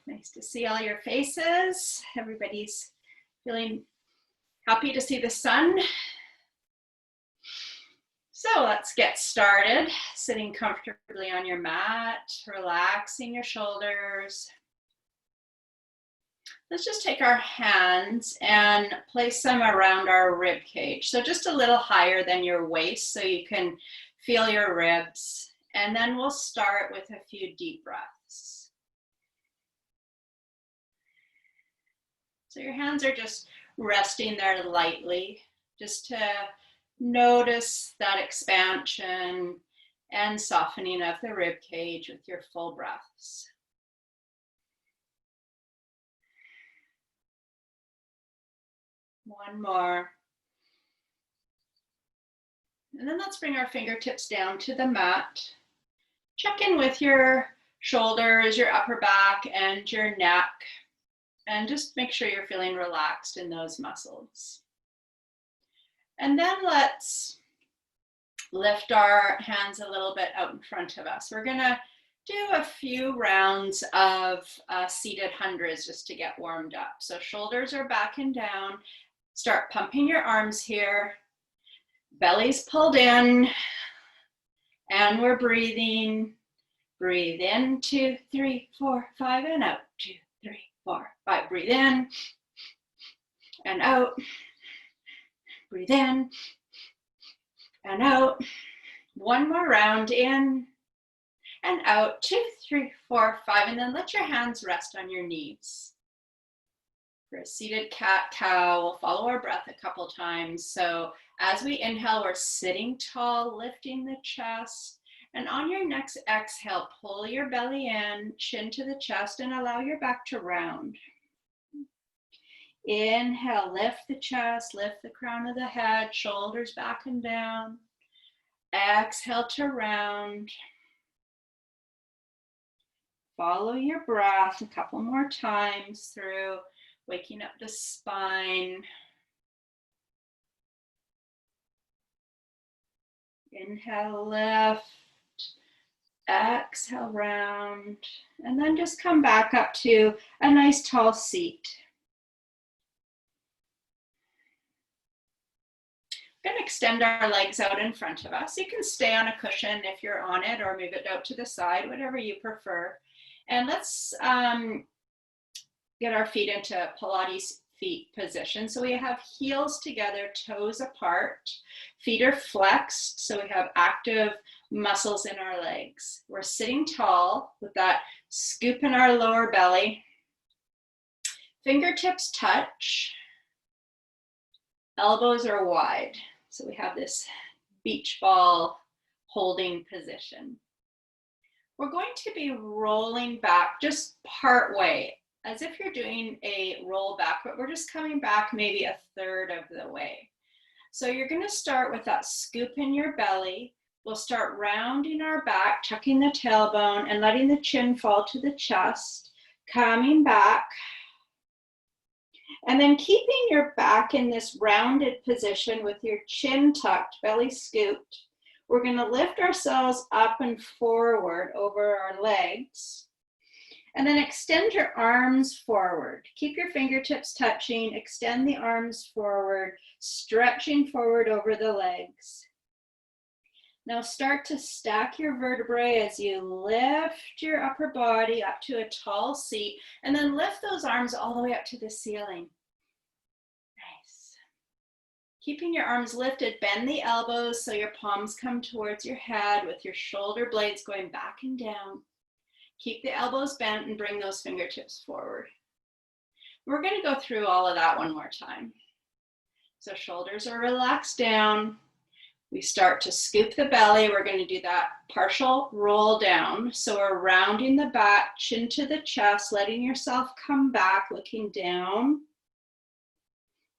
Nice to see all your faces. Everybody's feeling happy to see the sun. So let's get started. Sitting comfortably on your mat, relaxing your shoulders. Let's just take our hands and place them around our rib cage. So just a little higher than your waist so you can feel your ribs. And then we'll start with a few deep breaths. So your hands are just resting there lightly, just to notice that expansion and softening of the rib cage with your full breaths. One more. And then let's bring our fingertips down to the mat. Check in with your shoulders, your upper back, and your neck. And just make sure you're feeling relaxed in those muscles. And then let's lift our hands a little bit out in front of us. We're gonna do a few rounds of seated hundreds just to get warmed up. So shoulders are back and down. Start pumping your arms here. Belly's pulled in. And we're breathing. Breathe in, 2, 3, 4, 5, and out. 2, 3, 4, 5. Breathe in and out. Breathe in and out. One more round, in and out. 2, 3, 4, 5. And then let your hands rest on your knees. For a seated cat-cow, we'll follow our breath a couple times. So as we inhale, we're sitting tall, lifting the chest. And on your next exhale, pull your belly in, chin to the chest, and allow your back to round. Inhale, lift the chest, lift the crown of the head, shoulders back and down. Exhale to round. Follow your breath a couple more times through, waking up the spine. Inhale, lift. Exhale, round. And then just come back up to a nice tall seat. We're going to extend our legs out in front of us. You can stay on a cushion if you're on it, or move it out to the side, whatever you prefer. And let's get our feet into Pilates feet position. So we have heels together, toes apart. Feet are flexed, so we have active muscles in our legs. We're sitting tall with that scoop in our lower belly. Fingertips touch. Elbows are wide. So we have this beach ball holding position. We're going to be rolling back just part way, as if you're doing a roll back, but we're just coming back maybe a third of the way. So you're going to start with that scoop in your belly. We'll start rounding our back, tucking the tailbone and letting the chin fall to the chest, coming back. And then keeping your back in this rounded position with your chin tucked, belly scooped. We're going to lift ourselves up and forward over our legs. And then extend your arms forward. Keep your fingertips touching. Extend the arms forward, stretching forward over the legs. Now start to stack your vertebrae as you lift your upper body up to a tall seat, and then lift those arms all the way up to the ceiling. Nice. Keeping your arms lifted, bend the elbows so your palms come towards your head with your shoulder blades going back and down. Keep the elbows bent and bring those fingertips forward. We're going to go through all of that one more time. So shoulders are relaxed down. We start to scoop the belly. We're going to do that partial roll down. So we're rounding the back, chin to the chest, letting yourself come back, looking down.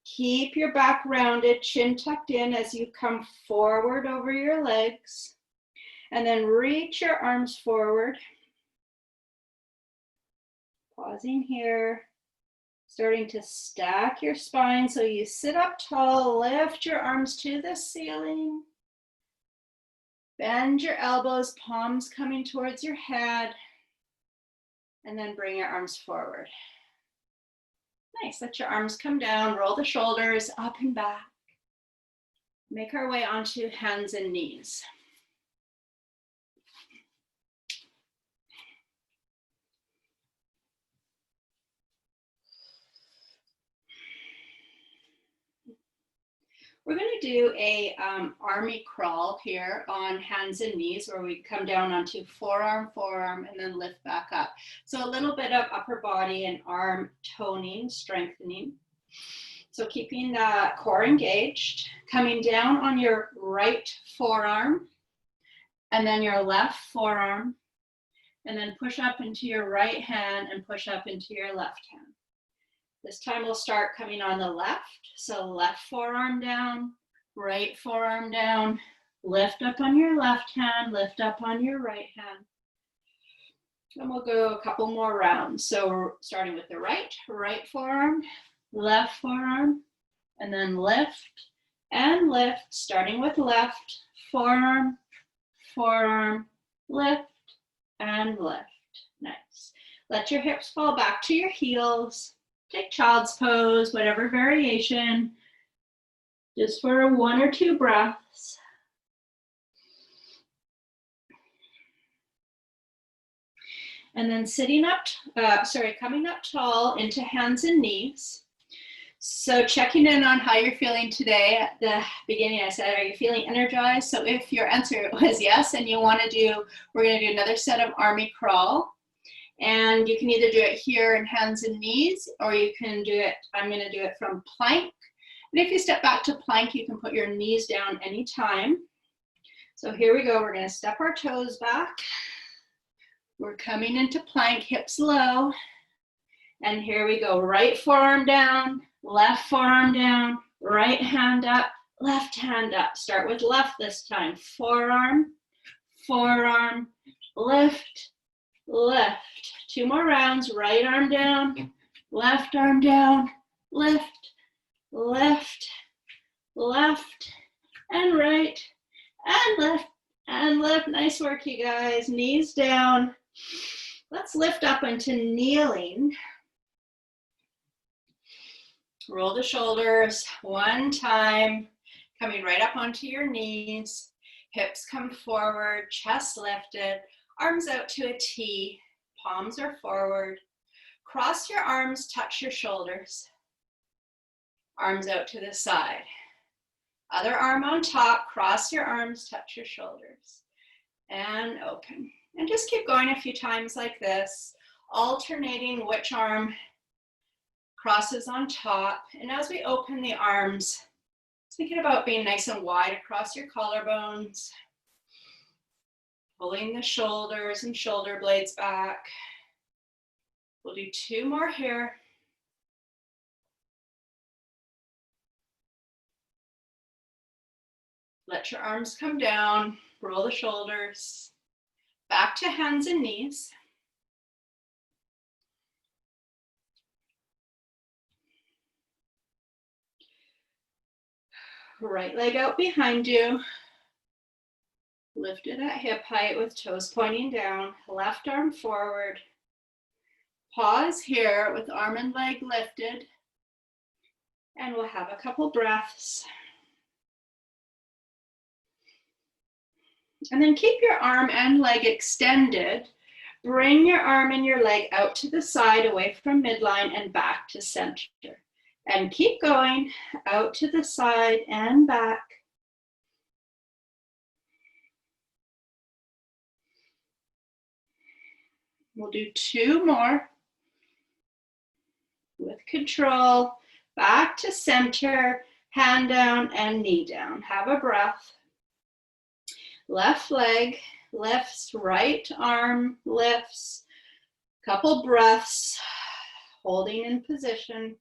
Keep your back rounded, chin tucked in as you come forward over your legs. And then reach your arms forward. Pausing here. Starting to stack your spine so you sit up tall, lift your arms to the ceiling. Bend your elbows, palms coming towards your head. And then bring your arms forward. Nice, let your arms come down, roll the shoulders up and back. Make our way onto hands and knees. We're going to do a army crawl here on hands and knees, where we come down onto forearm, forearm, and then lift back up. So a little bit of upper body and arm toning, strengthening. So keeping the core engaged, coming down on your right forearm, and then your left forearm, and then push up into your right hand and push up into your left hand. This time we'll start coming on the left. So left forearm down, right forearm down, lift up on your left hand, lift up on your right hand. And we'll go a couple more rounds. So we're starting with the right forearm, left forearm, and then lift and lift, starting with left, forearm, forearm, lift and lift. Nice. Let your hips fall back to your heels. Take child's pose, whatever variation, just for 1 or 2 breaths. And then coming up tall into hands and knees. So checking in on how you're feeling today. At the beginning I said, are you feeling energized? So if your answer was yes, and you want to do, we're going to do another set of army crawl. And you can either do it here in hands and knees, or you can do it, I'm going to do it from plank. And if you step back to plank, you can put your knees down anytime. So here we go. We're going to step our toes back. We're coming into plank, hips low. And here we go. Right forearm down, left forearm down, right hand up, left hand up. Start with left this time. Forearm, forearm, lift, lift. 2 more rounds. Right arm down, left arm down, lift, lift, left, and right, and lift, and lift. Nice work, you guys. Knees down. Let's lift up into kneeling. Roll the shoulders 1 time, coming right up onto your knees. Hips come forward, chest lifted, arms out to a T, palms are forward. Cross your arms, touch your shoulders. Arms out to the side. Other arm on top, cross your arms, touch your shoulders. And open. And just keep going a few times like this, alternating which arm crosses on top. And as we open the arms, thinking about being nice and wide across your collarbones, pulling the shoulders and shoulder blades back. We'll do 2 more here. Let your arms come down, roll the shoulders, back to hands and knees. Right leg out behind you. Lift it at hip height with toes pointing down. Left arm forward. Pause here with arm and leg lifted. And we'll have a couple breaths. And then keep your arm and leg extended. Bring your arm and your leg out to the side, away from midline and back to center. And keep going out to the side and back. We'll do 2 more. With control, back to center, hand down and knee down. Have a breath. Left leg lifts, right arm lifts. Couple breaths, holding in position.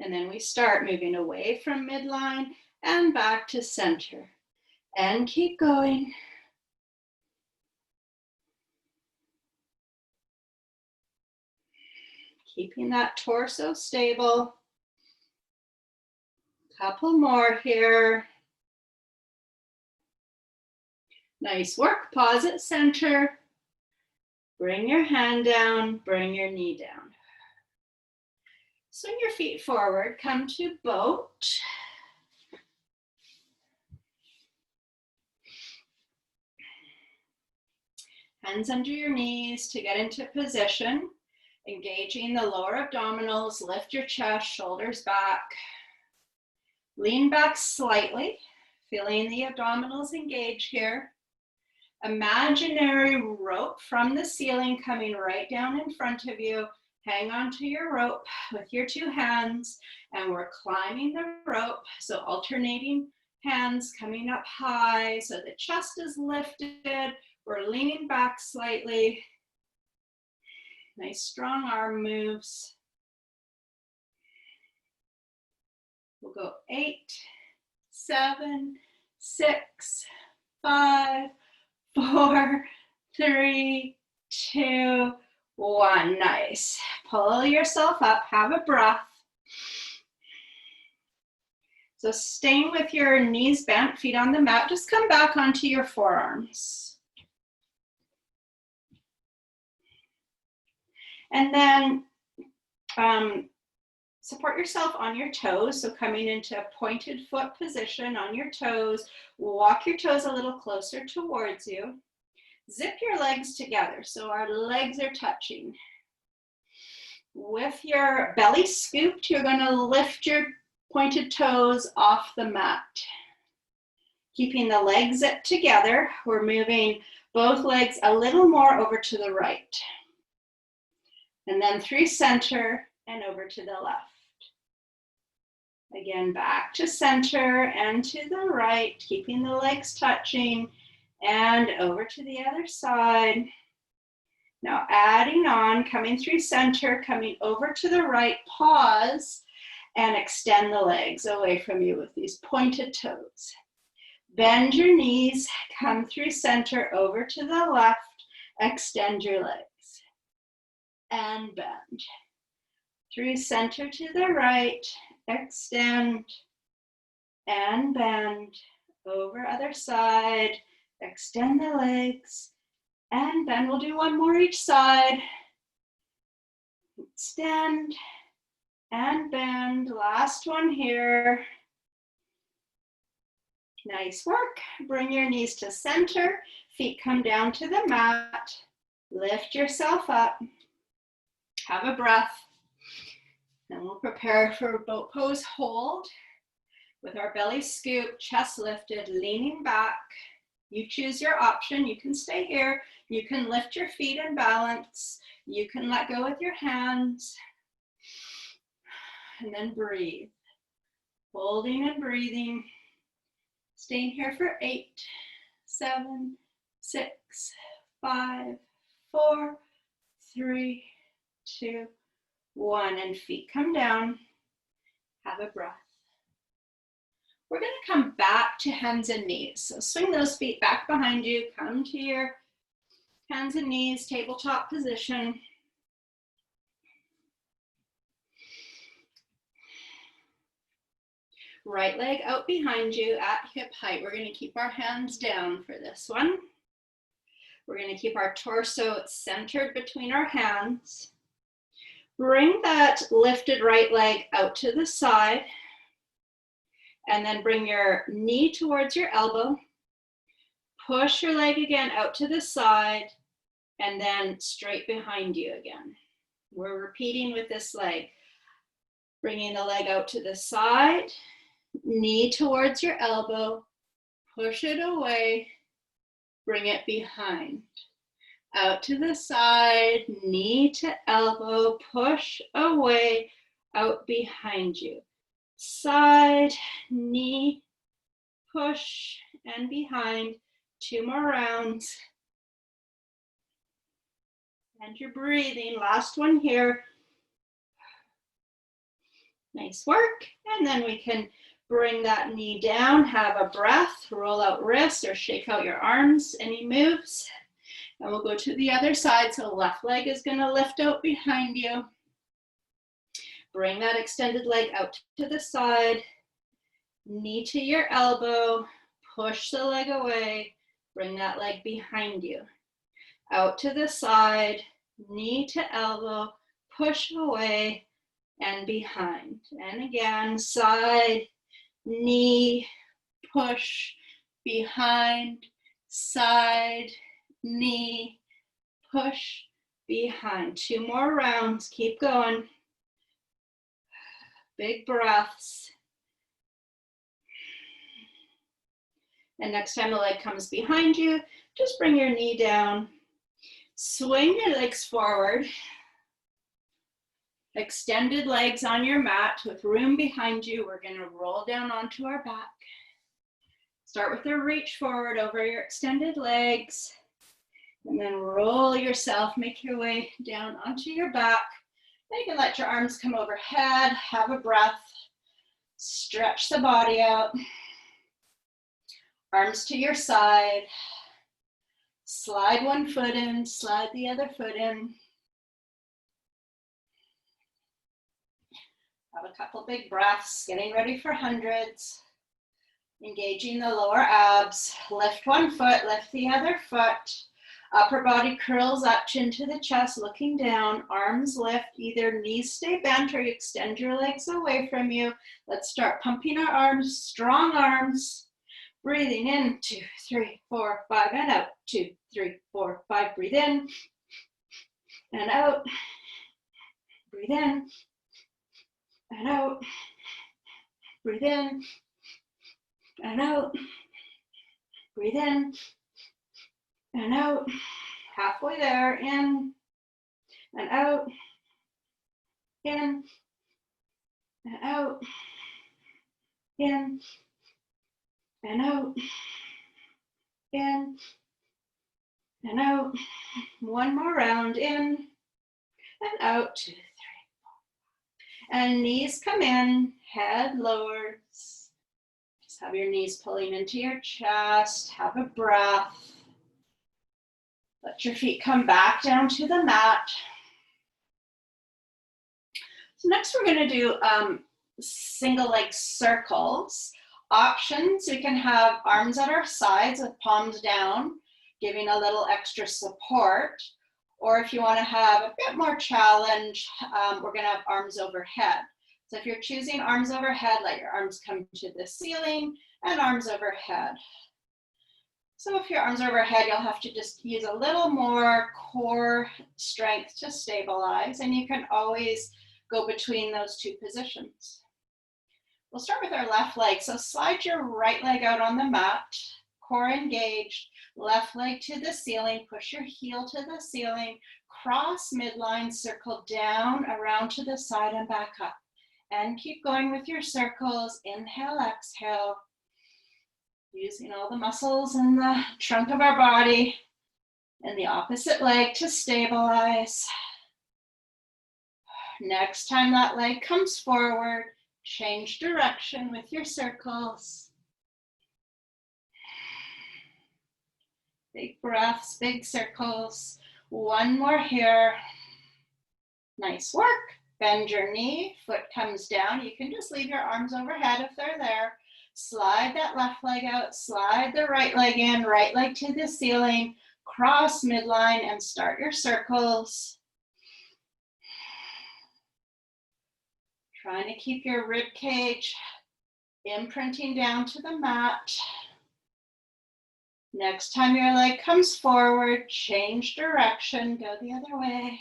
And then we start moving away from midline and back to center. And keep going. Keeping that torso stable. Couple more here. Nice work. Pause at center. Bring your hand down, bring your knee down. Swing your feet forward, come to boat. Hands under your knees to get into position. Engaging the lower abdominals, lift your chest, shoulders back. Lean back slightly, feeling the abdominals engage here. Imaginary rope from the ceiling coming right down in front of you. Hang on to your rope with your two hands, and we're climbing the rope. So alternating hands coming up high so the chest is lifted. We're leaning back slightly. Nice strong arm moves. We'll go 8, 7, 6, 5, 4, 3, 2, 1. Nice. Pull yourself up, have a breath. So staying with your knees bent, feet on the mat, just come back onto your forearms. And then support yourself on your toes. So coming into a pointed foot position on your toes, walk your toes a little closer towards you. Zip your legs together so our legs are touching. With your belly scooped, you're going to lift your pointed toes off the mat. Keeping the legs zipped together, we're moving both legs a little more over to the right. And then through center and over to the left. Again, back to center and to the right, keeping the legs touching, and over to the other side. Now adding on, coming through center, coming over to the right, pause, and extend the legs away from you with these pointed toes. Bend your knees, come through center, over to the left, extend your legs. And bend. Through center to the right, extend, and bend. Over other side, extend the legs, and bend. We'll do one more each side. Extend, and bend. Last one here. Nice work. Bring your knees to center, feet come down to the mat. Lift yourself up. Have a breath. And we'll prepare for boat pose hold with our belly scooped, chest lifted, leaning back. You choose your option. You can stay here. You can lift your feet and balance. You can let go with your hands. And then breathe. Holding and breathing. Staying here for 8, 7, 6, 5, 4, 3, 2, 1, and feet come down. Have a breath. We're going to come back to hands and knees. So swing those feet back behind you. Come to your hands and knees, tabletop position. Right leg out behind you at hip height. We're going to keep our hands down for this one. We're going to keep our torso centered between our hands. Bring that lifted right leg out to the side, and then bring your knee towards your elbow. Push your leg again out to the side, and then straight behind you again. We're repeating with this leg. Bringing the leg out to the side, knee towards your elbow, push it away, bring it behind. Out to the side, knee to elbow, push away, out behind you. Side, knee, push, and behind. 2 more rounds. And you're breathing. Last one here. Nice work. And then we can bring that knee down, have a breath, roll out wrists or shake out your arms, any moves. And we'll go to the other side. So left leg is going to lift out behind you. Bring that extended leg out to the side. Knee to your elbow. Push the leg away. Bring that leg behind you. Out to the side, knee to elbow, push away and behind. And again, side, knee, push, behind, side, knee, push, behind. 2 more rounds, keep going. Big breaths. And next time the leg comes behind you, just bring your knee down. Swing your legs forward. Extended legs on your mat with room behind you. We're going to roll down onto our back. Start with a reach forward over your extended legs. And then roll yourself, make your way down onto your back. Then you can let your arms come overhead, have a breath. Stretch the body out. Arms to your side. Slide one foot in, slide the other foot in. Have a couple big breaths, getting ready for hundreds. Engaging the lower abs. Lift one foot, lift the other foot. Upper body curls up, chin to the chest, looking down. Arms lift, either knees stay bent or you extend your legs away from you. Let's start pumping our arms, strong arms. Breathing in, 2, 3, 4, 5, and out. 2, 3, 4, 5. Breathe in and out. Breathe in and out. Breathe in and out. Breathe in and out. Halfway there, in and out. In and out. In and out. In and out. One more round, in and out. 2, 3, 4. And knees come in, head lowers. Just have your knees pulling into your chest. Have a breath. Let your feet come back down to the mat. So next we're going to do single leg circles. Options, we can have arms at our sides with palms down, giving a little extra support. Or if you want to have a bit more challenge, we're going to have arms overhead. So if you're choosing arms overhead, let your arms come to the ceiling and arms overhead. So if your arms are overhead, you'll have to just use a little more core strength to stabilize, and you can always go between those two positions. We'll start with our left leg. So slide your right leg out on the mat, core engaged, left leg to the ceiling, push your heel to the ceiling, cross midline, circle down, around to the side and back up. And keep going with your circles. Inhale, exhale. Using all the muscles in the trunk of our body and the opposite leg to stabilize. Next time that leg comes forward, change direction with your circles. Big breaths, big circles. One more here. Nice work. Bend your knee, foot comes down. You can just leave your arms overhead if they're there. Slide that left leg out, slide the right leg in, right leg to the ceiling, cross midline and start your circles. Trying to keep your rib cage imprinting down to the mat. Next time your leg comes forward, change direction, go the other way.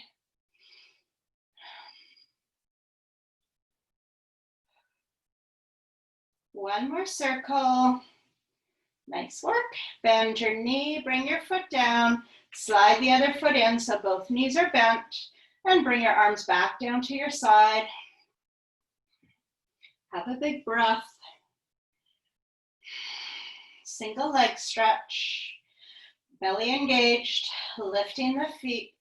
One more circle. Nice work. Bend your knee, bring your foot down, slide the other foot in so both knees are bent, and bring your arms back down to your side. Have a big breath. Single leg stretch. Belly engaged, lifting the feet.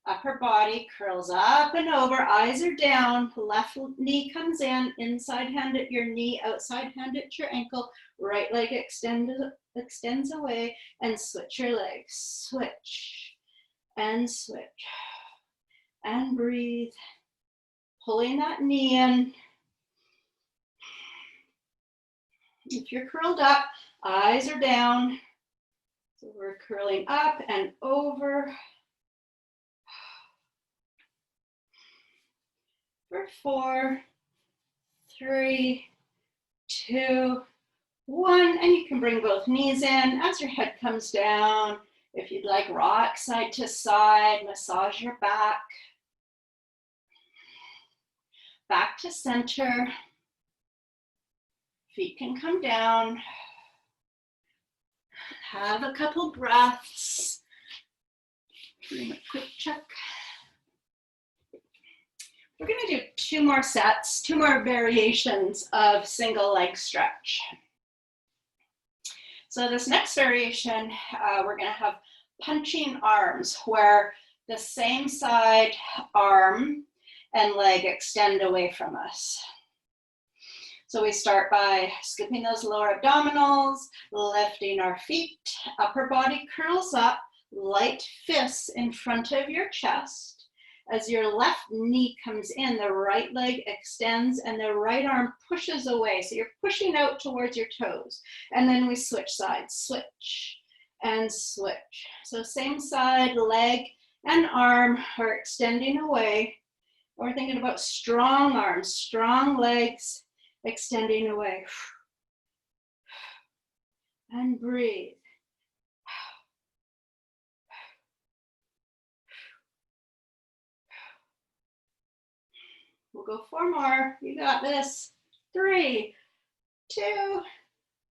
Upper body curls up and over, eyes are down, left knee comes in, inside hand at your knee, outside hand at your ankle, right leg extends away, and switch your legs. Switch and switch and breathe. Pulling that knee in. If you're curled up, eyes are down, So we're curling up and over. For 4, 3, 2, 1, and you can bring both knees in as your head comes down. If you'd like, rock side to side, massage your back. Back to center. Feet can come down. Have a couple breaths. Doing a quick check. We're going to do 2 more sets, 2 more variations of single leg stretch. So this next variation, we're going to have punching arms, where the same side arm and leg extend away from us. So we start by scooping those lower abdominals, lifting our feet, upper body curls up, light fists in front of your chest. As your left knee comes in, the right leg extends and the right arm pushes away. So you're pushing out towards your toes. And then we switch sides, switch and switch. So same side, leg and arm are extending away. We're thinking about strong arms, strong legs, extending away. And breathe. We'll go 4 more. You got this. 3, 2,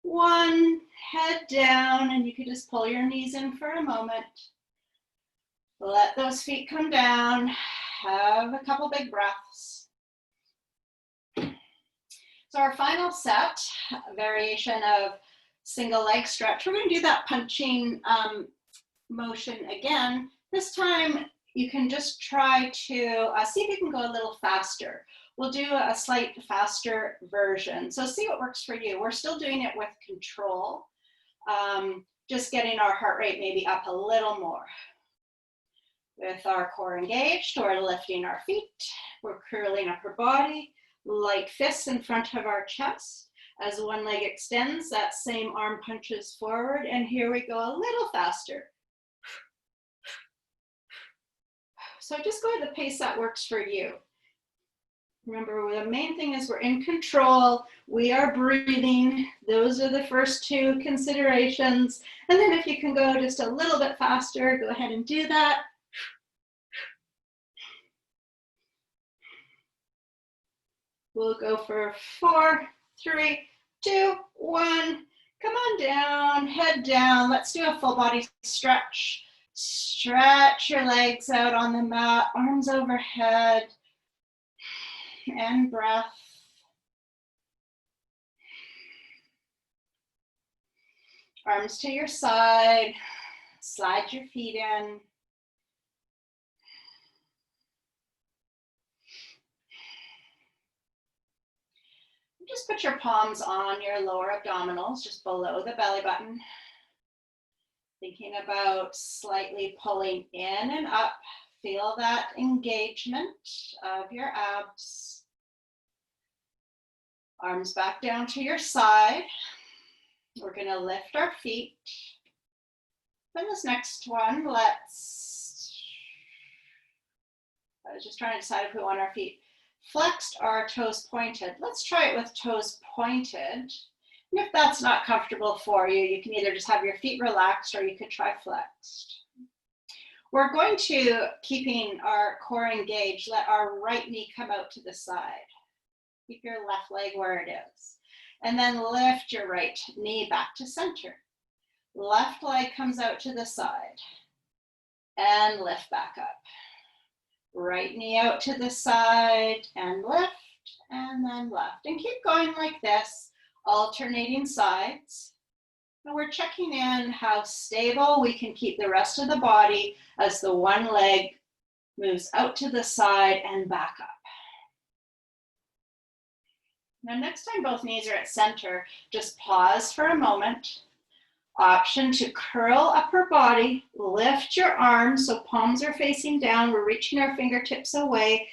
1. Head down, and you can just pull your knees in for a moment. Let those feet come down. Have a couple big breaths. So our final set, variation of single leg stretch. We're going to do that punching motion again. This time you can just try to see if you can go a little faster. We'll do a slight faster version. So see what works for you. We're still doing it with control, just getting our heart rate maybe up a little more. With our core engaged, we're lifting our feet, we're curling upper body, light fists in front of our chest. As one leg extends, that same arm punches forward, and here we go a little faster. So just go at the pace that works for you. Remember, the main thing is we're in control, we are breathing. Those are the first 2 considerations. And then if you can go just a little bit faster, go ahead and do that. We'll go for 4, 3, 2, 1. Come on down, head down. Let's do a full body stretch. Stretch your legs out on the mat, arms overhead, and breath. Arms to your side, slide your feet in. Just put your palms on your lower abdominals, just below the belly button. Thinking about slightly pulling in and up. Feel that engagement of your abs. Arms back down to your side. We're going to lift our feet. Then this next one, I was just trying to decide if we want our feet flexed or toes pointed. Let's try it with toes pointed. And if that's not comfortable for you, you can either just have your feet relaxed or you could try flexed. We're going to, keeping our core engaged, let our right knee come out to the side. Keep your left leg where it is. And then lift your right knee back to center. Left leg comes out to the side. And lift back up. Right knee out to the side and lift, and then left. And keep going like this, alternating sides. And we're checking in how stable we can keep the rest of the body as the one leg moves out to the side and back up. Now next time both knees are at center, just pause for a moment. Option to curl upper body, lift your arms so palms are facing down. We're reaching our fingertips away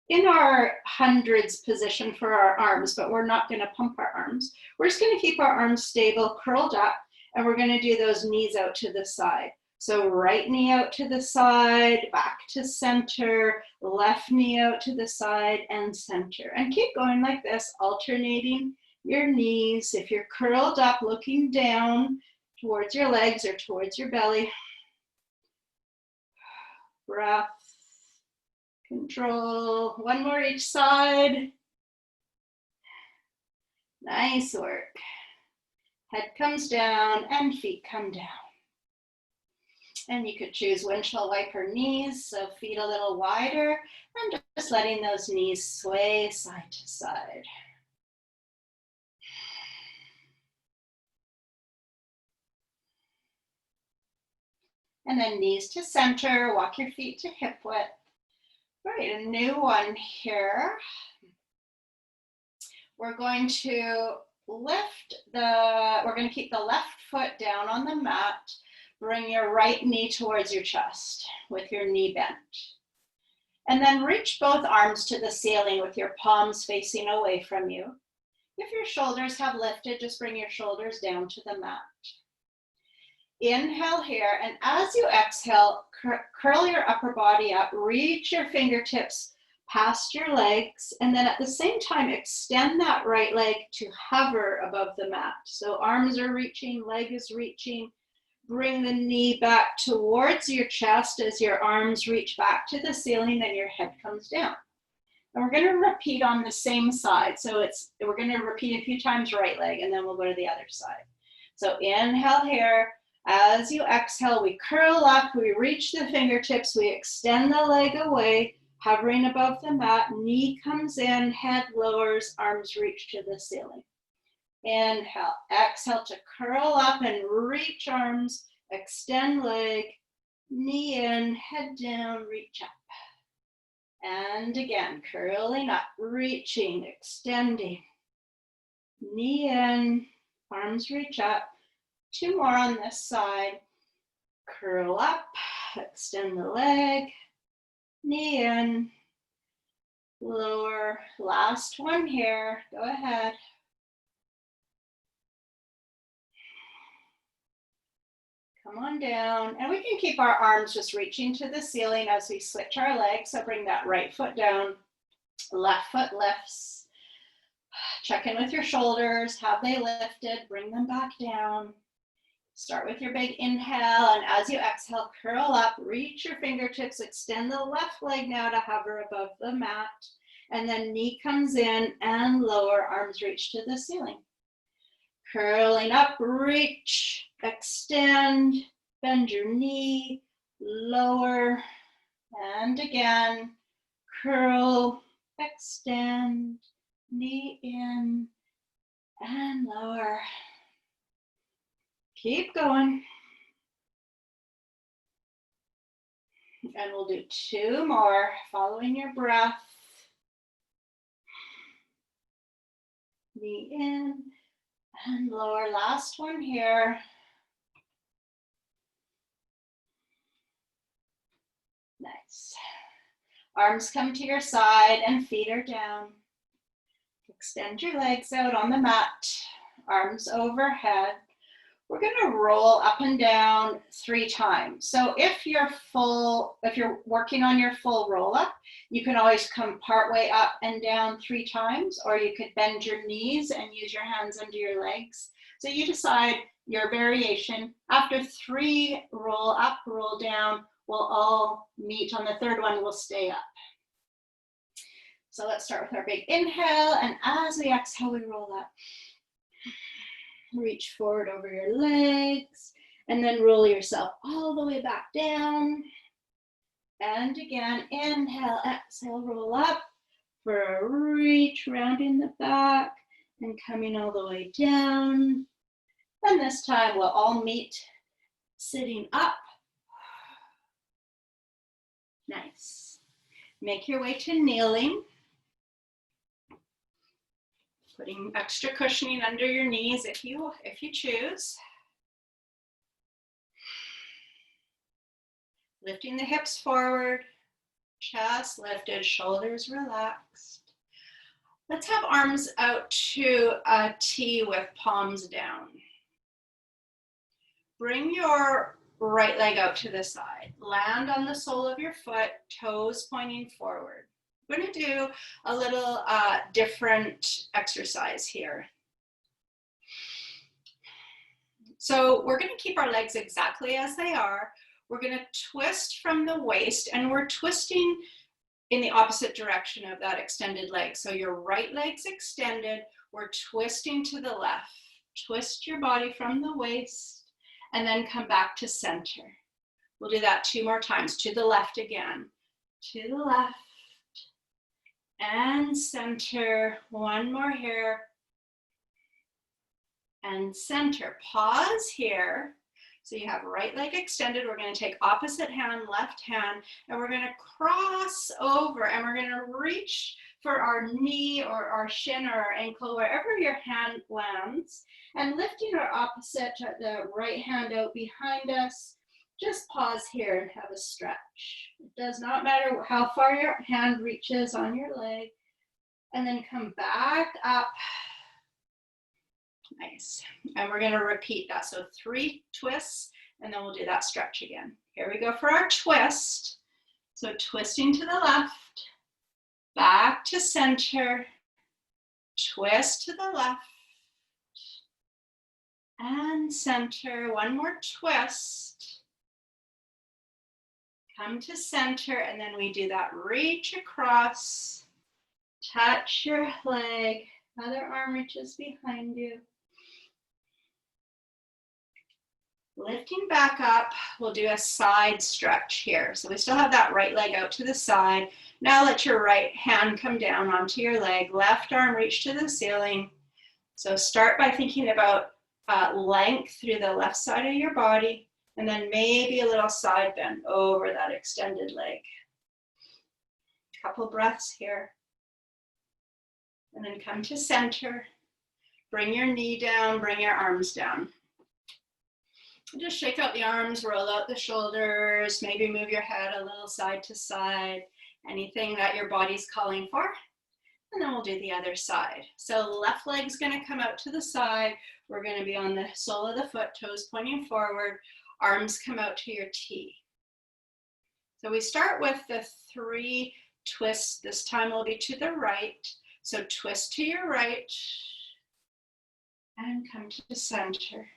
in our hundreds position for our arms, but we're not going to pump our arms. We're just going to keep our arms stable, curled up, And we're going to do those knees out to the side. So right knee out to the side, back to center, left knee out to the side and center. And keep going like this, alternating your knees. If you're curled up, looking down towards your legs or towards your belly. Breath, control. One more each side. Nice work. Head comes down and feet come down. And you could choose windshield wiper knees, so feet a little wider, and just letting those knees sway side to side. And then knees to center, walk your feet to hip width. All right, a new one here. We're going to we're going to keep the left foot down on the mat. Bring your right knee towards your chest with your knee bent. And then reach both arms to the ceiling with your palms facing away from you. If your shoulders have lifted, just bring your shoulders down to the mat. Inhale here, and as you exhale, curl your upper body up, reach your fingertips past your legs, and then at the same time, extend that right leg to hover above the mat. So arms are reaching, leg is reaching. Bring the knee back towards your chest as your arms reach back to the ceiling and your head comes down. And we're going to repeat on the same side. So we're going to repeat a few times right leg, and then we'll go to the other side. So inhale here. As you exhale, we curl up, we reach the fingertips, we extend the leg away, hovering above the mat, knee comes in, head lowers, arms reach to the ceiling. Inhale, exhale to curl up and reach arms, extend leg, knee in, head down, reach up. And again, curling up, reaching, extending, knee in, arms reach up. Two more on this side. Curl up, extend the leg, knee in, lower. Last one here. Go ahead. Come on down. And we can keep our arms just reaching to the ceiling as we switch our legs. So bring that right foot down, left foot lifts. Check in with your shoulders. Have they lifted? Bring them back down. Start with your big inhale, and as you exhale, curl up, reach your fingertips, extend the left leg now to hover above the mat, and then knee comes in and lower, arms reach to the ceiling. Curling up, reach, extend, bend your knee, lower, and again, curl, extend, knee in, and lower. Keep going. And we'll do two more, following your breath. Knee in and lower. Last one here. Nice. Arms come to your side and feet are down. Extend your legs out on the mat. Arms overhead. We're going to roll up and down 3 times. So if you're working on your full roll up, you can always come part way up and down 3 times, or you could bend your knees and use your hands under your legs. So you decide your variation. After 3 roll up, roll down, we'll all meet on the 3rd one, we'll stay up. So let's start with our big inhale, and as we exhale, we roll up. Reach forward over your legs, and then roll yourself all the way back down. And again, inhale, exhale, roll up for a reach, rounding the back and coming all the way down. And this time we'll all meet sitting up. Nice. Make your way to kneeling. Putting extra cushioning under your knees if you choose. Lifting the hips forward, chest lifted, shoulders relaxed. Let's have arms out to a T with palms down. Bring your right leg out to the side. Land on the sole of your foot, toes pointing forward. We're going to do a little different exercise here. So we're going to keep our legs exactly as they are. We're going to twist from the waist, and we're twisting in the opposite direction of that extended leg. So your right leg's extended, we're twisting to the left. Twist your body from the waist, and then come back to center. We'll do that 2 more times. To the left again. To the left. And center. 1 more here. And center. Pause here. So you have right leg extended. We're going to take opposite hand, left hand, and we're going to cross over, and we're going to reach for our knee or our shin or our ankle, wherever your hand lands, and lifting our opposite, the right hand out behind us. Just pause here and have a stretch. It does not matter how far your hand reaches on your leg. And then come back up. Nice. And we're going to repeat that. So 3 twists, and then we'll do that stretch again. Here we go for our twist. So twisting to the left, back to center, twist to the left, and center. 1 more twist. Come to center, and then we do that reach across, touch your leg, other arm reaches behind you. Lifting back up, we'll do a side stretch here. So we still have that right leg out to the side. Now let your right hand come down onto your leg, left arm reach to the ceiling. So start by thinking about length through the left side of your body, and then maybe a little side bend over that extended leg. Couple breaths here. And then come to center. Bring your knee down, bring your arms down. Just shake out the arms, roll out the shoulders, maybe move your head a little side to side, anything that your body's calling for. And then we'll do the other side. So left leg's gonna come out to the side. We're gonna be on the sole of the foot, toes pointing forward, arms come out to your T. So we start with the 3 twists. This time will be to the right. So twist to your right and come to the center.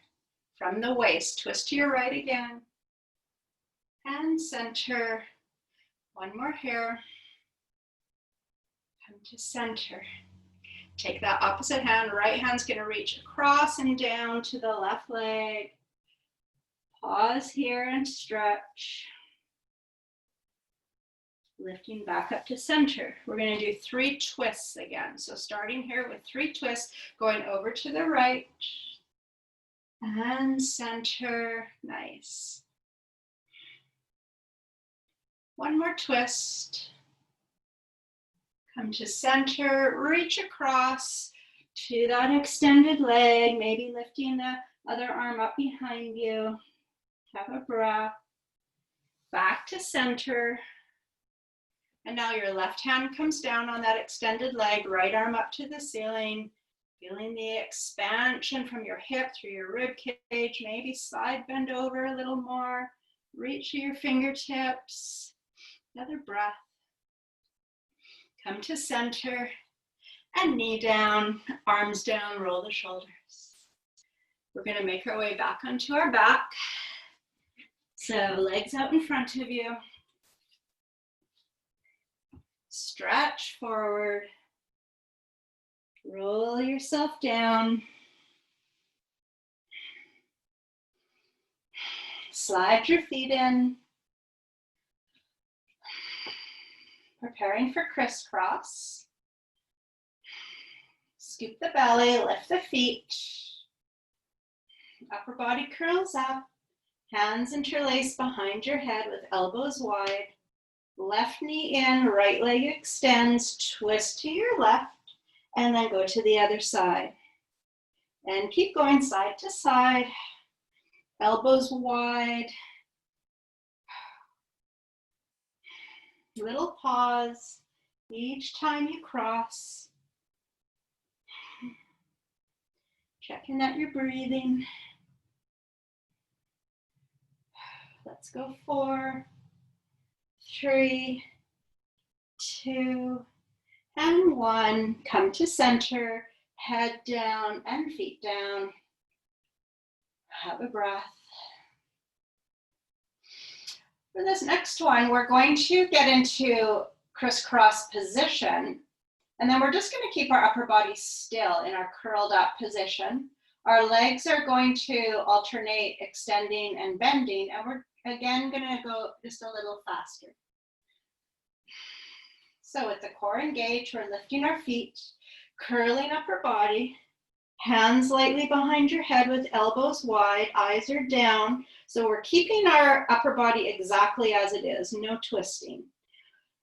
From the waist, twist to your right again, and center. 1 more here, come to center. Take that opposite hand, right hand's gonna reach across and down to the left leg. Pause here and stretch. Lifting back up to center. We're gonna do 3 twists again. So starting here with 3 twists, going over to the right, and center. Nice. 1 more twist. Come to center, reach across to that extended leg, maybe lifting the other arm up behind you. Have a breath. Back to center. And now your left hand comes down on that extended leg, right arm up to the ceiling. Feeling the expansion from your hip through your rib cage, maybe side bend over a little more. Reach to your fingertips. Another breath. Come to center and knee down, arms down, roll the shoulders. We're going to make our way back onto our back. So legs out in front of you. Stretch forward. Roll yourself down. Slide your feet in. Preparing for crisscross. Scoop the belly, lift the feet. Upper body curls up. Hands interlace behind your head with elbows wide. Left knee in, right leg extends. Twist to your left. And then go to the other side. And keep going side to side. Elbows wide. Little pause each time you cross. Checking that you're breathing. Let's go 4, 3, 2, and 1. Come to center, head down and feet down. Have a breath. For this next one, we're going to get into crisscross position. And then we're just going to keep our upper body still in our curled up position. Our legs are going to alternate extending and bending. And we're again going to go just a little faster. So with the core engaged, we're lifting our feet, curling up our body, hands lightly behind your head with elbows wide, eyes are down. So we're keeping our upper body exactly as it is, no twisting.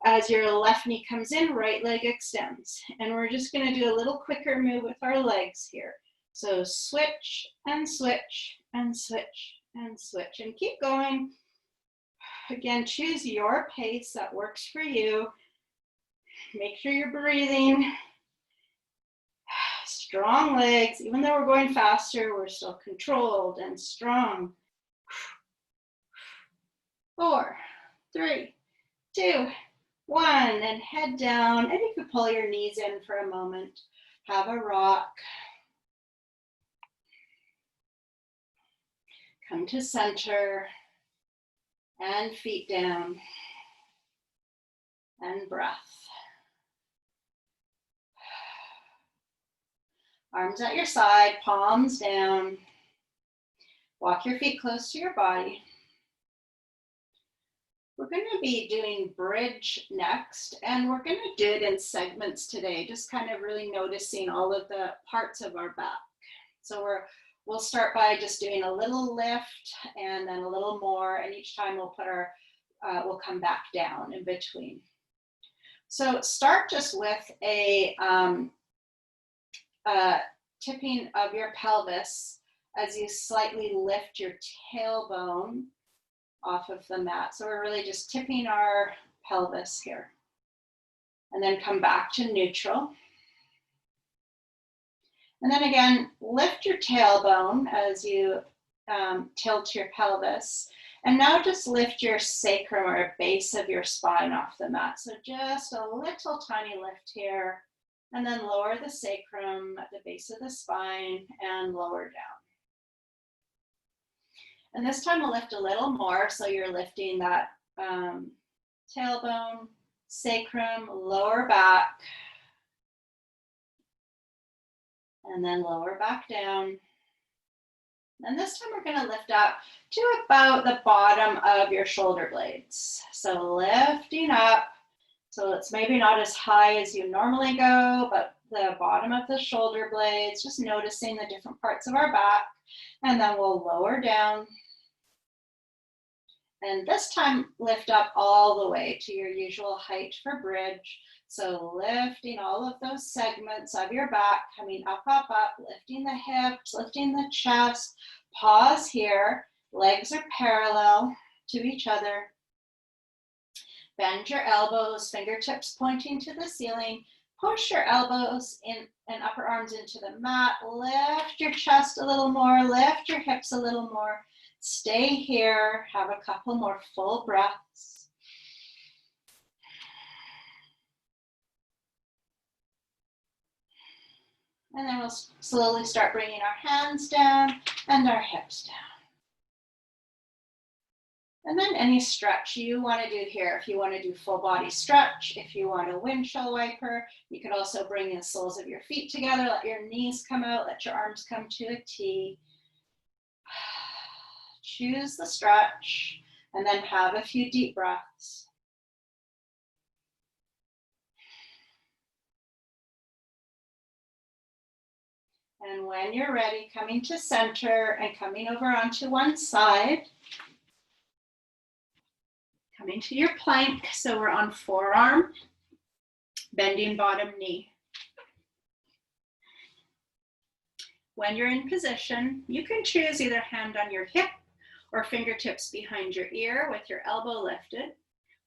As your left knee comes in, right leg extends. And we're just going to do a little quicker move with our legs here. So switch and switch and switch and switch. And keep going. Again, choose your pace that works for you. Make sure you're breathing. Strong legs. Even though we're going faster, we're still controlled and strong. 4, 3, 2, 1, and head down. And you can pull your knees in for a moment. Have a rock. Come to center. And feet down. And breath. Arms at your side, palms down. Walk your feet close to your body. We're going to be doing bridge next, and we're going to do it in segments today, just kind of really noticing all of the parts of our back. So we'll start by just doing a little lift and then a little more, and each time we'll put we'll come back down in between. So start just with a tipping of your pelvis as you slightly lift your tailbone off of the mat. So we're really just tipping our pelvis here. And then come back to neutral. And then again, lift your tailbone as you tilt your pelvis. And now just lift your sacrum or base of your spine off the mat. So just a little tiny lift here. And then lower the sacrum at the base of the spine and lower down. And this time we'll lift a little more. So you're lifting that tailbone, sacrum, lower back. And then lower back down. And this time we're going to lift up to about the bottom of your shoulder blades. So lifting up. So it's maybe not as high as you normally go, but the bottom of the shoulder blades, just noticing the different parts of our back. And then we'll lower down. And this time, lift up all the way to your usual height for bridge. So lifting all of those segments of your back, coming up, up, up, lifting the hips, lifting the chest. Pause here. Legs are parallel to each other. Bend your elbows, fingertips pointing to the ceiling. Push your elbows in and upper arms into the mat. Lift your chest a little more. Lift your hips a little more. Stay here. Have a couple more full breaths. And then we'll slowly start bringing our hands down and our hips down. And then any stretch you want to do here. If you want to do full body stretch, if you want a windshield wiper, you could also bring the soles of your feet together, let your knees come out, let your arms come to a T. Choose the stretch, and then have a few deep breaths. And when you're ready, coming to center and coming over onto one side. Coming to your plank, so we're on forearm, bending bottom knee. When you're in position, you can choose either hand on your hip or fingertips behind your ear with your elbow lifted.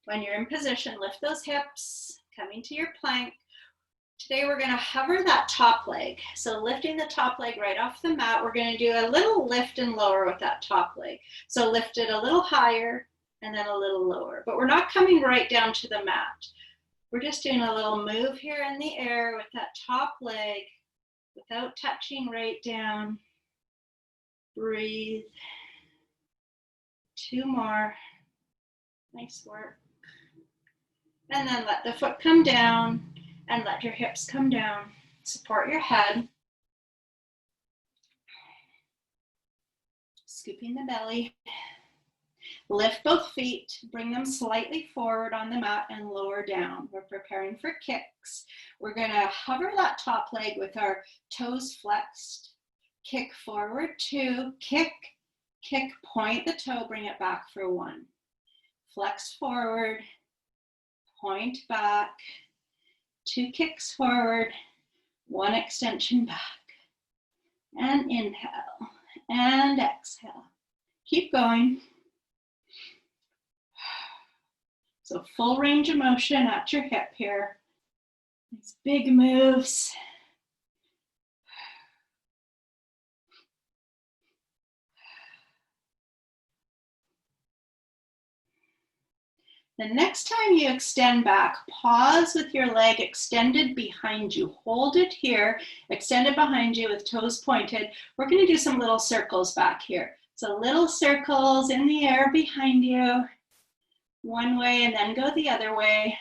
When you're in position, lift those hips, coming to your plank. Today we're going to hover that top leg. So lifting the top leg right off the mat, we're going to do a little lift and lower with that top leg. So lift it a little higher and then a little lower. But we're not coming right down to the mat. We're just doing a little move here in the air with that top leg without touching right down. Breathe. 2 more. Nice work. And then let the foot come down and let your hips come down. Support your head. Scooping the belly. Lift both feet, bring them slightly forward on the mat and lower down. We're preparing for kicks. We're going to hover that top leg with our toes flexed. Kick forward 2, kick, kick, point the toe, bring it back for 1. Flex forward, point back, 2 kicks forward, 1 extension back. And inhale and exhale. Keep going. So full range of motion at your hip here. These big moves. The next time you extend back, pause with your leg extended behind you. Hold it here, extended behind you with toes pointed. We're going to do some little circles back here. So little circles in the air behind you. One way and then go the other way.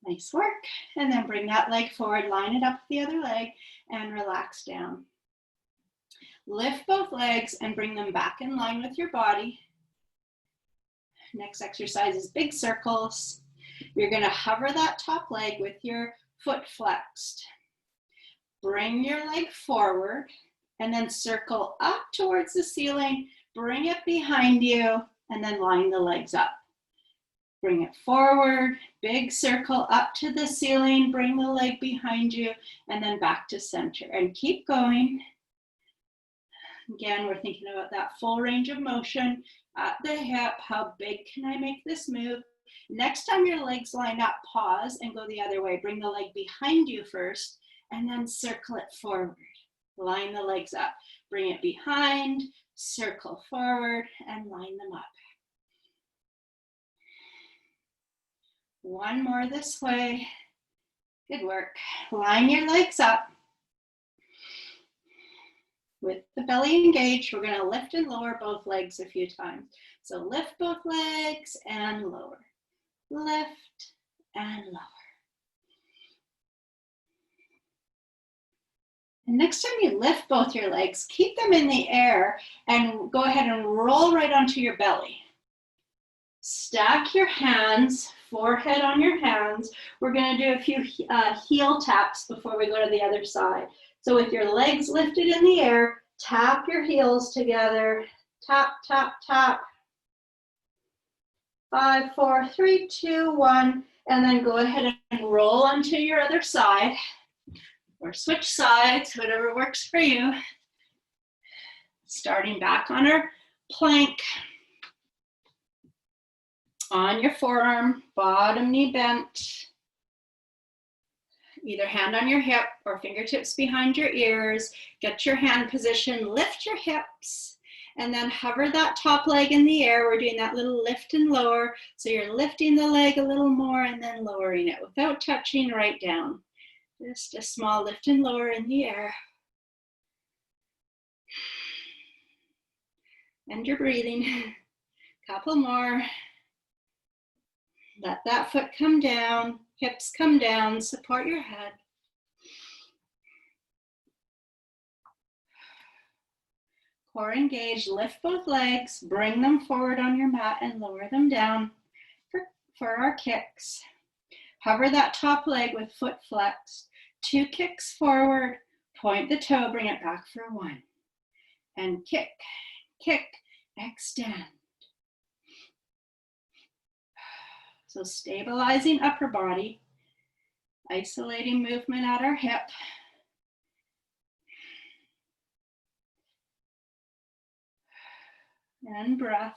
Nice work. And then bring that leg forward, line it up with the other leg, and relax down. Lift both legs and bring them back in line with your body. Next exercise is big circles. You're going to hover that top leg with your foot flexed. Bring your leg forward and then circle up towards the ceiling. Bring it behind you and then line the legs up. Bring it forward, big circle up to the ceiling, bring the leg behind you, and then back to center. And keep going. Again, we're thinking about that full range of motion at the hip. How big can I make this move? Next time your legs line up, pause and go the other way. Bring the leg behind you first, and then circle it forward. Line the legs up. Bring it behind, circle forward, and line them up. One more this way. Good work. Line your legs up. With the belly engaged, we're going to lift and lower both legs a few times. So lift both legs and lower. Lift and lower. And next time you lift both your legs, keep them in the air and go ahead and roll right onto your belly. Stack your hands, forehead on your hands. We're going to do a few heel taps before we go to the other side. So with your legs lifted in the air, tap your heels together. Tap, tap, tap. 5, 4, 3, 2, 1. And then go ahead and roll onto your other side. Or switch sides, whatever works for you. Starting back on our plank. On your forearm, bottom knee bent. Either hand on your hip or fingertips behind your ears. Get your hand position, lift your hips, and then hover that top leg in the air. We're doing that little lift and lower. So you're lifting the leg a little more and then lowering it without touching right down. Just a small lift and lower in the air. And you're breathing. Couple more. Let that foot come down, hips come down, support your head. Core engaged, lift both legs, bring them forward on your mat and lower them down for our kicks. Hover that top leg with foot flexed. 2 kicks forward, point the toe, bring it back for 1. And kick, kick, extend. So stabilizing upper body, isolating movement at our hip. And breath.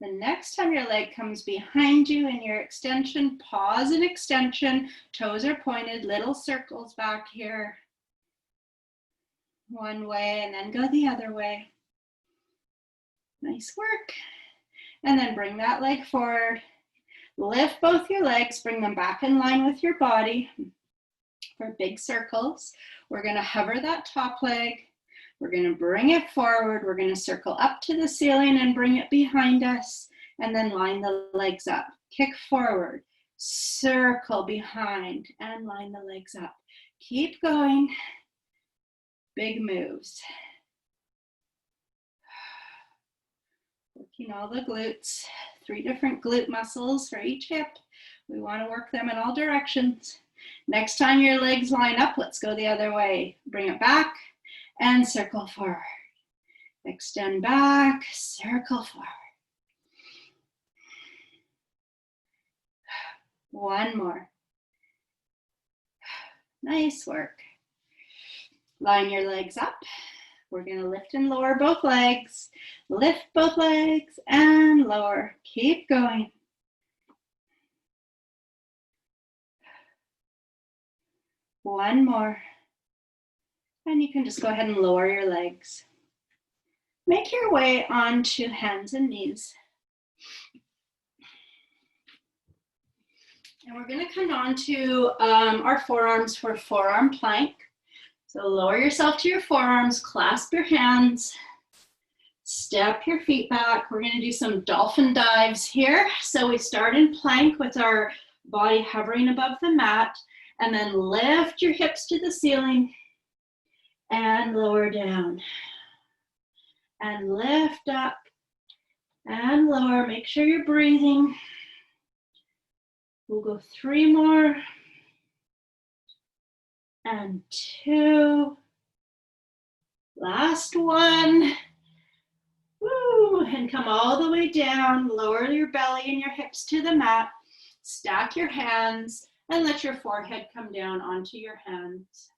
The next time your leg comes behind you in your extension, pause and extension. Toes are pointed, little circles back here. One way and then go the other way. Nice work. And then bring that leg forward. Lift both your legs, bring them back in line with your body for big circles. We're going to hover that top leg. We're going to bring it forward. We're going to circle up to the ceiling and bring it behind us. And then line the legs up. Kick forward, circle behind, and line the legs up. Keep going. Big moves. Working all the glutes. 3 different glute muscles for each hip. We want to work them in all directions. Next time your legs line up, let's go the other way. Bring it back and circle forward. Extend back, circle forward. One more. Nice work. Line your legs up. We're going to lift and lower both legs. Lift both legs and lower. Keep going. One more. And you can just go ahead and lower your legs. Make your way onto hands and knees. And we're going to come on to our forearms for forearm plank. So lower yourself to your forearms, clasp your hands, step your feet back. We're going to do some dolphin dives here. So we start in plank with our body hovering above the mat, and then lift your hips to the ceiling and lower down. And lift up and lower. Make sure you're breathing. We'll go 3 more. And 2. Last one. Woo! And come all the way down. Lower your belly and your hips to the mat. Stack your hands and let your forehead come down onto your hands.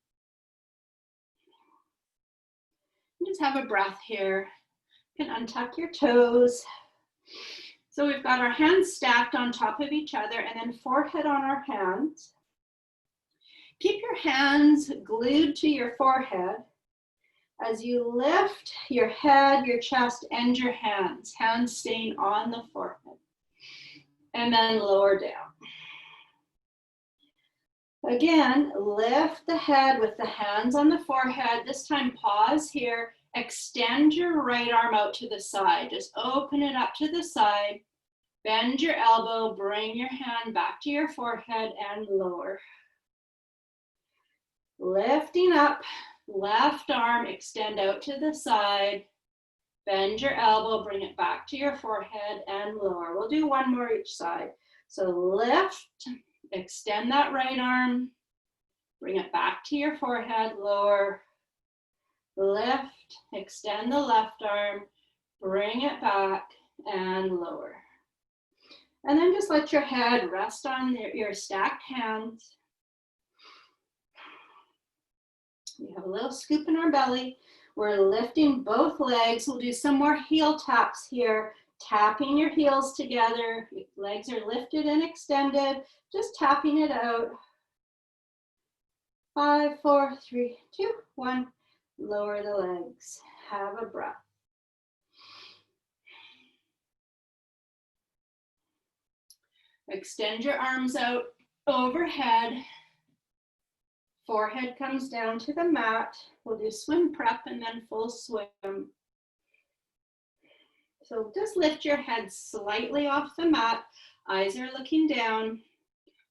Just have a breath here. You can untuck your toes. So we've got our hands stacked on top of each other and then forehead on our hands. Keep your hands glued to your forehead as you lift your head, your chest, and your hands. Hands staying on the forehead. And then lower down. Again, lift the head with the hands on the forehead. This time, pause here. Extend your right arm out to the side. Just open it up to the side. Bend your elbow. Bring your hand back to your forehead and lower. Lifting up, left arm, extend out to the side. Bend your elbow, bring it back to your forehead and lower. We'll do 1 more each side. So lift, extend that right arm, bring it back to your forehead, lower. Lift, extend the left arm, bring it back and lower. And then just let your head rest on your stacked hands. We have a little scoop in our belly. We're lifting both legs. We'll do some more heel taps here. Tapping your heels together. Legs are lifted and extended. Just tapping it out. 5, 4, 3, 2, 1. Lower the legs. Have a breath. Extend your arms out overhead. Forehead comes down to the mat. We'll do swim prep and then full swim. So just lift your head slightly off the mat. Eyes are looking down.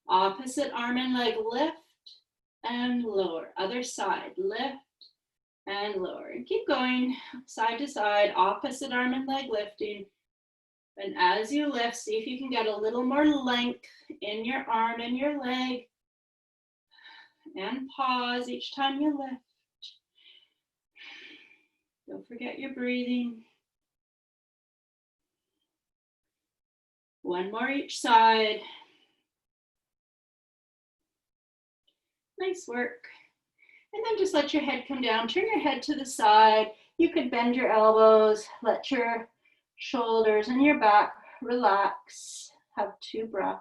Opposite arm and leg lift and lower. Other side, lift and lower. And keep going side to side, opposite arm and leg lifting. And as you lift, see if you can get a little more length in your arm and your leg. And pause each time you lift. Don't forget your breathing. 1 more each side. Nice work. And then just let your head come down. Turn your head to the side. You could bend your elbows. Let your shoulders and your back relax, have 2 breaths.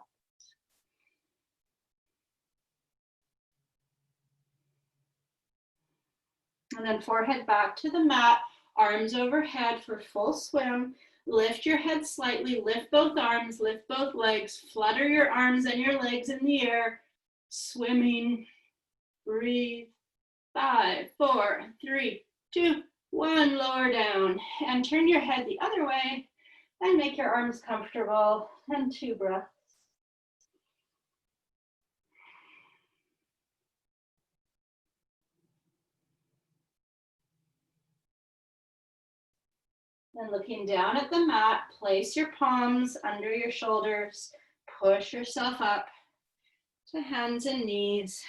And then forehead back to the mat, arms overhead for full swim. Lift your head slightly, lift both arms, lift both legs, flutter your arms and your legs in the air, swimming. Breathe. 5, 4, 3, 2, 1. Lower down and turn your head the other way and make your arms comfortable, and 2 breaths. And looking down at the mat, place your palms under your shoulders, push yourself up to hands and knees.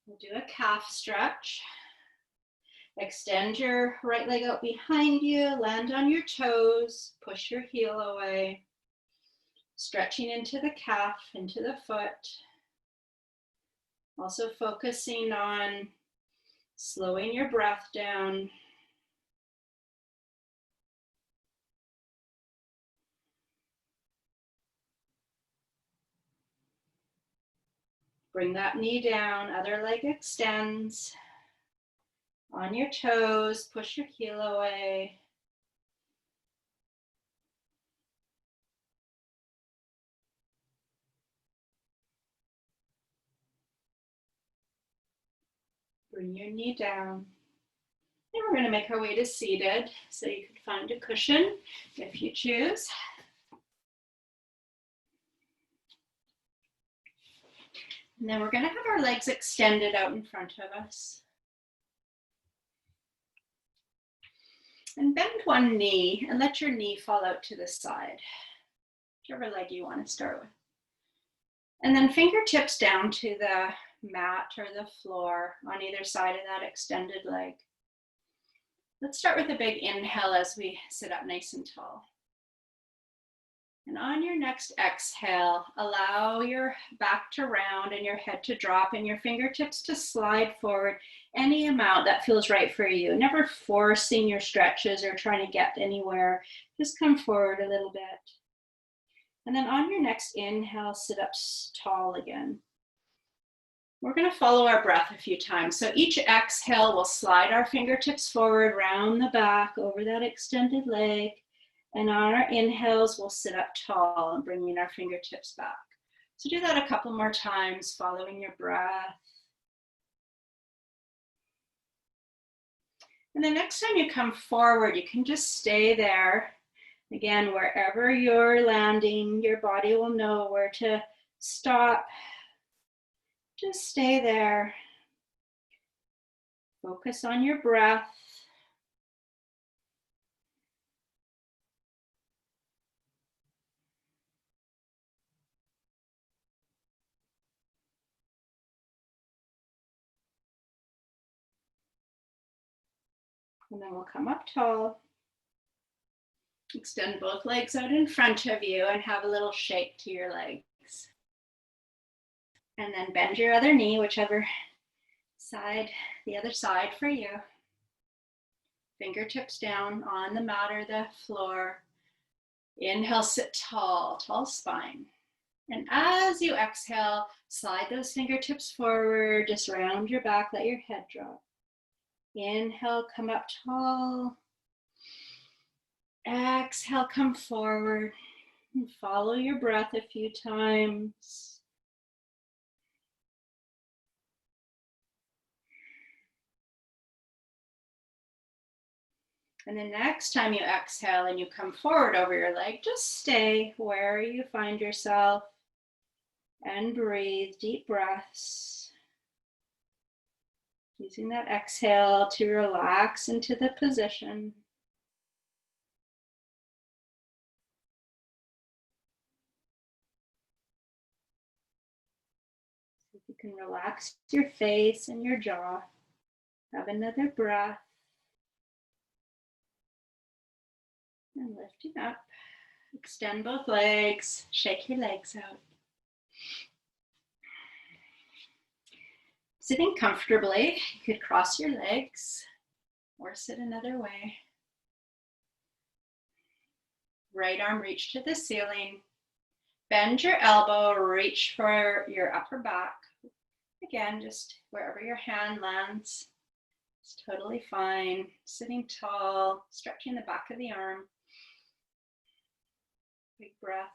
We'll do a calf stretch. Extend your right leg out behind you, land on your toes, push your heel away. Stretching into the calf, into the foot. Also focusing on slowing your breath down. Bring that knee down, other leg extends. On your toes, push your heel away. Bring your knee down. And we're going to make our way to seated, so you can find a cushion if you choose. And then we're going to have our legs extended out in front of us. And bend one knee and let your knee fall out to the side, whichever leg you want to start with. And then fingertips down to the mat or the floor on either side of that extended leg. Let's start with a big inhale as we sit up nice and tall. And on your next exhale, allow your back to round and your head to drop and your fingertips to slide forward any amount that feels right for you. Never forcing your stretches or trying to get anywhere. Just come forward a little bit. And then on your next inhale, sit up tall again. We're going to follow our breath a few times. So each exhale, we'll slide our fingertips forward, round the back, over that extended leg. And on our inhales, we'll sit up tall and bringing our fingertips back. So do that a couple more times, following your breath. And the next time you come forward, you can just stay there. Again, wherever you're landing, your body will know where to stop. Just stay there. Focus on your breath. And then we'll come up tall. Extend both legs out in front of you and have a little shake to your legs. And then bend your other knee, whichever side, the other side for you. Fingertips down on the mat or the floor. Inhale, sit tall, tall spine. And as you exhale, slide those fingertips forward, just round your back, let your head drop. Inhale, come up tall. Exhale, come forward. And follow your breath a few times. And the next time you exhale and you come forward over your leg, just stay where you find yourself and breathe deep breaths. Using that exhale to relax into the position. So if you can relax your face and your jaw, have another breath. And lifting up, extend both legs, shake your legs out. Sitting comfortably, you could cross your legs or sit another way. right arm reach to the ceiling. Bend your elbow, reach for your upper back. Again, just wherever your hand lands. It's totally fine. Sitting tall, stretching the back of the arm. Big breaths.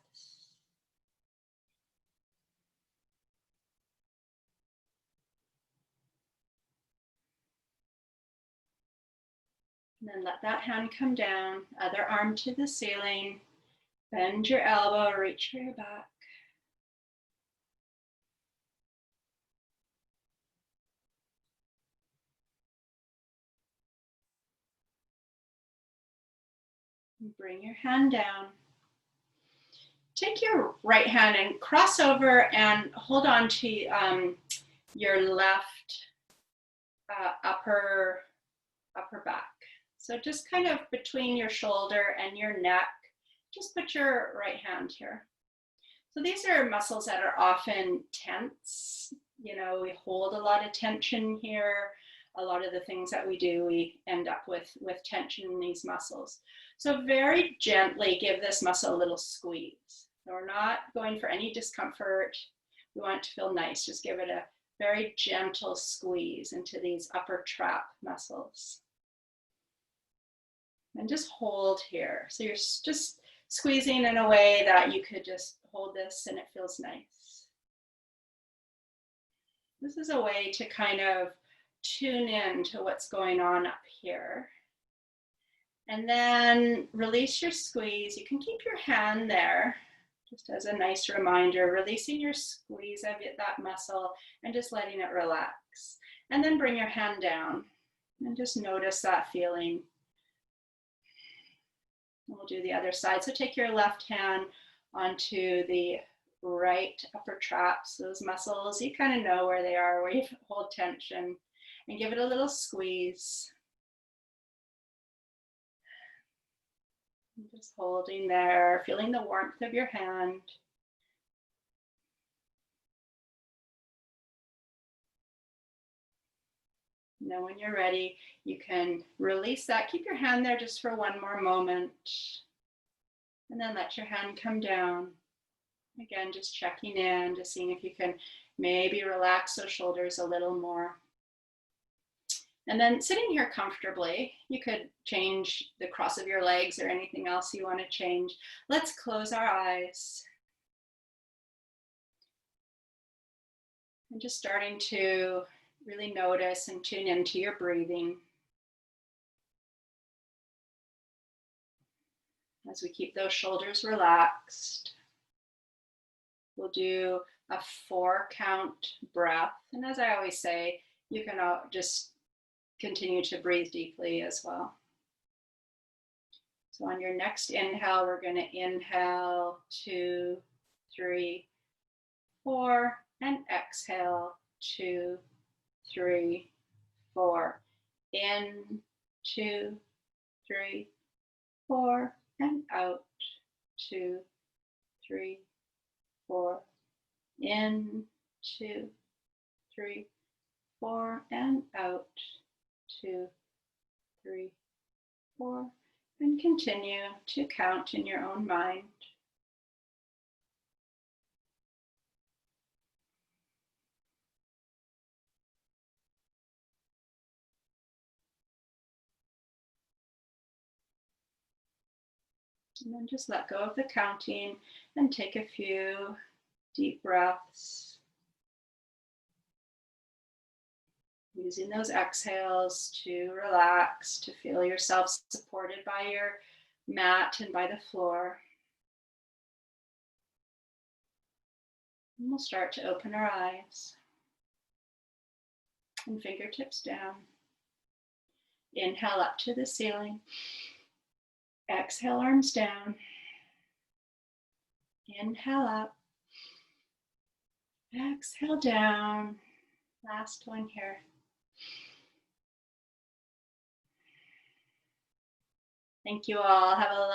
And then let that hand come down, other arm to the ceiling. Bend your elbow, reach for your back. And bring your hand down. Take your right hand and cross over and hold on to your left upper back. So just kind of between your shoulder and your neck, just put your right hand here. So these are muscles that are often tense. You know, we hold a lot of tension here. A lot of the things that we do, we end up with tension in these muscles. So very gently give this muscle a little squeeze. We're not going for any discomfort. We want it to feel nice. Just give it a very gentle squeeze into these upper trap muscles. And just hold here. So you're just squeezing in a way that you could just hold this and it feels nice. This is a way to kind of tune in to what's going on up here. And then release your squeeze. You can keep your hand there, just as a nice reminder, releasing your squeeze of that muscle and just letting it relax. And then bring your hand down and just notice that feeling. We'll do the other side. So take your left hand onto the right upper traps, those muscles. You kind of know where they are, where you hold tension, and give it a little squeeze. And just holding there, feeling the warmth of your hand. Now when you're ready, you can release that. Keep your hand there just for one more moment. And then let your hand come down. Again, just checking in, just seeing if you can maybe relax those shoulders a little more. And then sitting here comfortably, you could change the cross of your legs or anything else you want to change. Let's close our eyes. And just starting to really notice and tune into your breathing. As we keep those shoulders relaxed, we'll do a 4-count breath. And as I always say, you can just continue to breathe deeply as well. So on your next inhale, we're going to inhale 2, 3, 4, and exhale 2, 3, 4. In, 2, 3, 4, and out 2, 3, 4. In, 2, 3, 4, and out 2, 3, 4. And continue to count in your own mind. And then just let go of the counting and take a few deep breaths. Using those exhales to relax, to feel yourself supported by your mat and by the floor. And we'll start to open our eyes and fingertips down. Inhale up to the ceiling. Exhale, arms down. Inhale up. Exhale down. Last one here. Thank you all. Have a